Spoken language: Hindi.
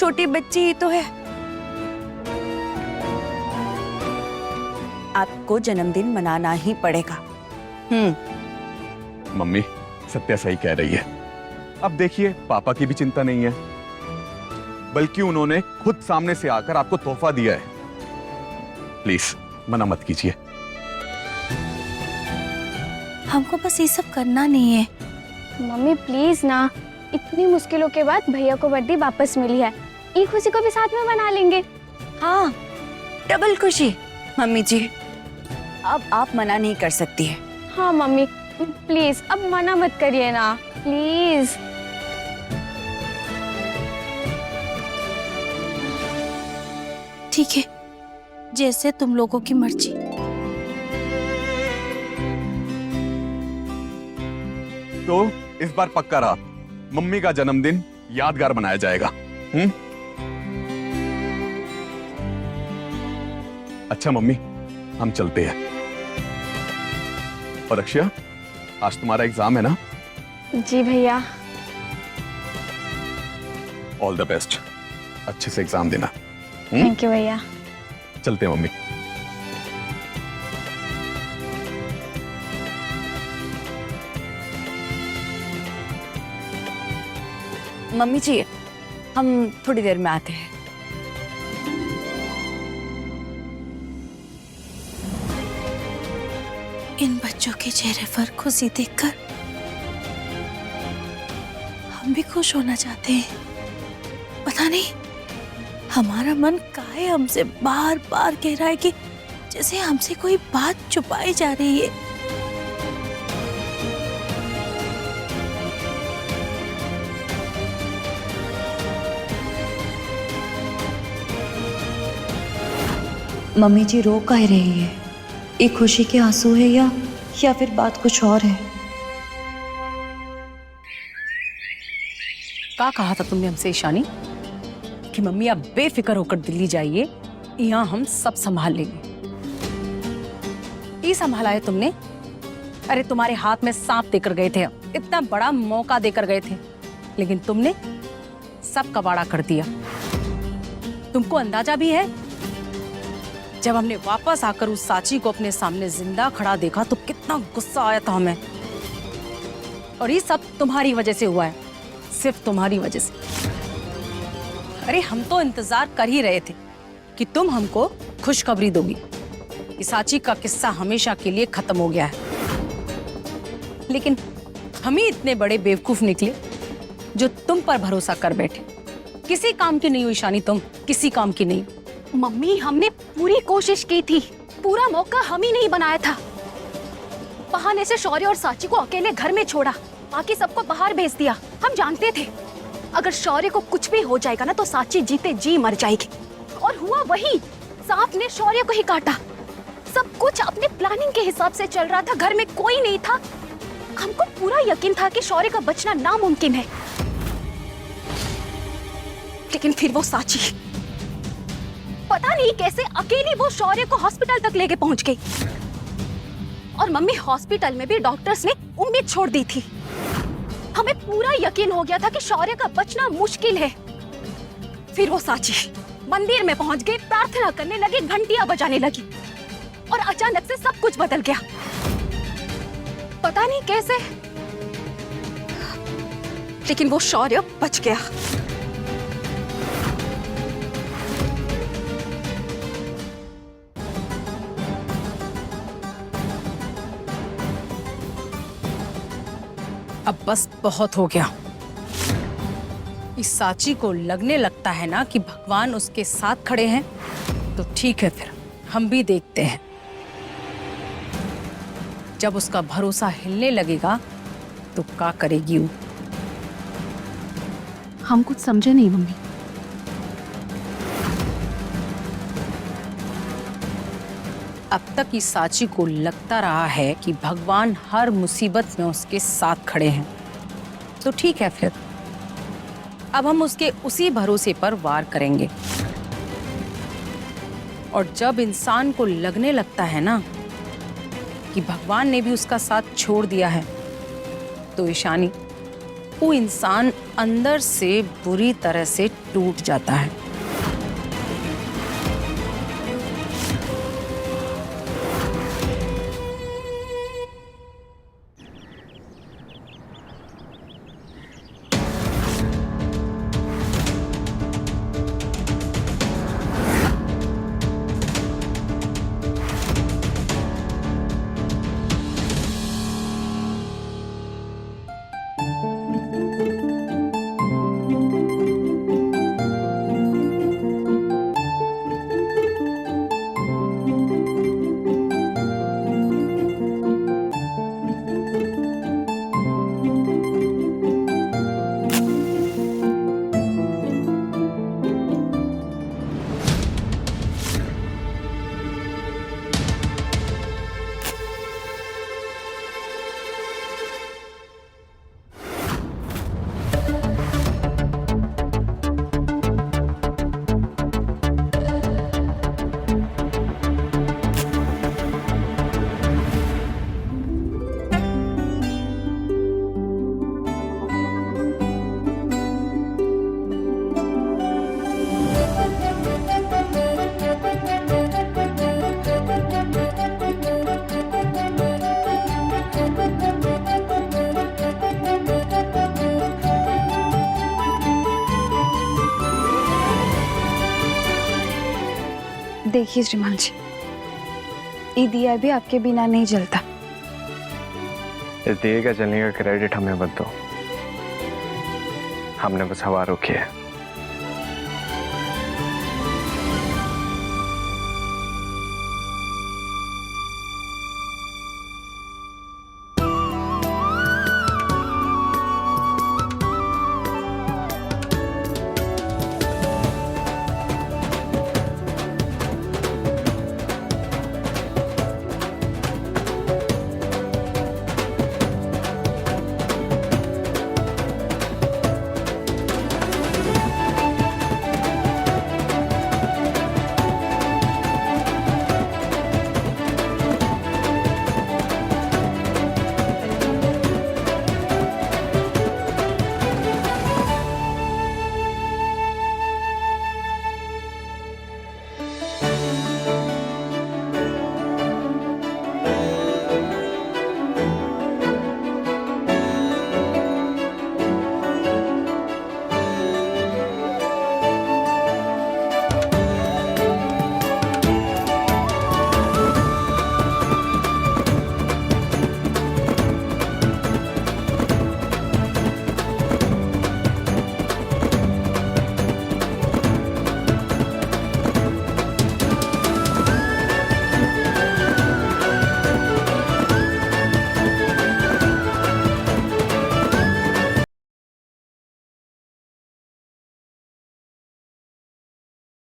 छोटी बच्ची ही तो है। आपको जन्मदिन मनाना ही पड़ेगा। मम्मी सत्या सही कह रही है। अब देखिए पापा की भी चिंता नहीं है, बल्कि उन्होंने खुद सामने से आकर आपको तोहफा दिया है। प्लीज मना मत कीजिए। हमको बस ये सब करना नहीं है। मम्मी प्लीज ना, इतनी मुश्किलों के बाद भैया को वर्दी वापस मिली है, ये खुशी को भी साथ में मना लेंगे। हाँ, डबल खुशी। मम्मी जी अब आप मना नहीं कर सकती है। हाँ मम्मी प्लीज अब मना मत करिए ना, प्लीज। ठीक है, जैसे तुम लोगों की मर्जी। तो इस बार पक्का रहा, मम्मी का जन्मदिन यादगार बनाया जाएगा। अच्छा मम्मी, हम चलते हैं। और अक्षया, आज तुम्हारा एग्जाम है ना? जी भैया। ऑल द बेस्ट, अच्छे से एग्जाम देना। थैंक यू भैया। चलते हैं मम्मी। मम्मी जी हम थोड़ी देर में आते हैं। इन बच्चों के चेहरे पर खुशी देखकर हम भी खुश होना चाहते हैं। पता नहीं हमारा मन काहे हमसे बार बार कह रहा है कि जैसे हमसे कोई बात छुपाई जा रही है। मम्मी जी रो काहे रही है? ये खुशी के आंसू है या फिर बात कुछ और है? क्या कहा था तुमने हमसे ईशानी कि मम्मी आप बेफिक्र होकर दिल्ली जाइए, यहाँ हम सब संभाल लेंगे। ये संभाला है तुमने? अरे तुम्हारे हाथ में सांप देकर गए थे, इतना बड़ा मौका देकर गए थे, लेकिन तुमने सब कबाड़ा कर दिया। तुमको अंदाजा भी है जब हमने वापस आकर उस साची को अपने सामने जिंदा खड़ा देखा तो कितना गुस्सा आया था हमें। और ये सब तुम्हारी वजह से हुआ है, सिर्फ तुम्हारी वजह से। अरे हम तो इंतजार कर ही रहे थे कि तुम हमको खुशखबरी दोगी कि साची का किस्सा हमेशा के लिए खत्म हो गया है, लेकिन हम ही इतने बड़े बेवकूफ निकले जो तुम पर भरोसा कर बैठे। किसी काम की नहीं हुई ईशानी, तुम किसी काम की नहीं। मम्मी हमने पूरी कोशिश की थी, पूरा मौका हम ही नहीं बनाया था। बहाने से शौर्य और साची को अकेले घर में छोड़ा, बाकी सबको बाहर भेज दिया। हम जानते थे अगर शौर्य को कुछ भी हो जाएगा ना तो साची जीते जी मर जाएगी, और हुआ वही। सांप ने शौर्य को ही काटा। सब कुछ अपने प्लानिंग के हिसाब से चल रहा था, घर में कोई नहीं था। हमको पूरा यकीन था कि शौर्य का बचना नामुमकिन है, लेकिन फिर वो साची पता नहीं कैसे अकेली वो शौर्य को हॉस्पिटल तक लेके पहुंच गई। और मम्मी हॉस्पिटल में भी डॉक्टर्स ने उम्मीद छोड़ दी थी। हमें पूरा यकीन हो गया था कि शौर्य का बचना मुश्किल है। फिर वो साची मंदिर में पहुंच गई, प्रार्थना करने लगी, घंटियां बजाने लगी, और अचानक से सब कुछ बदल गया। पता नहीं कैसे, लेकिन वो शौर्य बच गया। अब बस बहुत हो गया। इस साची को लगने लगता है ना कि भगवान उसके साथ खड़े हैं, तो ठीक है, फिर हम भी देखते हैं। जब उसका भरोसा हिलने लगेगा तो क्या करेगी वो। हम कुछ समझे नहीं मम्मी। अब तक इस साची को लगता रहा है कि भगवान हर मुसीबत में उसके साथ खड़े हैं, तो ठीक है, फिर अब हम उसके उसी भरोसे पर वार करेंगे। और जब इंसान को लगने लगता है ना कि भगवान ने भी उसका साथ छोड़ दिया है, तो ईशानी वो इंसान अंदर से बुरी तरह से टूट जाता है। देखिए श्रीमान जी, ये दिया भी आपके बिना नहीं जलता। इस दिए का जलने का क्रेडिट हमें मत दो, हमने बस हवा रोकी है।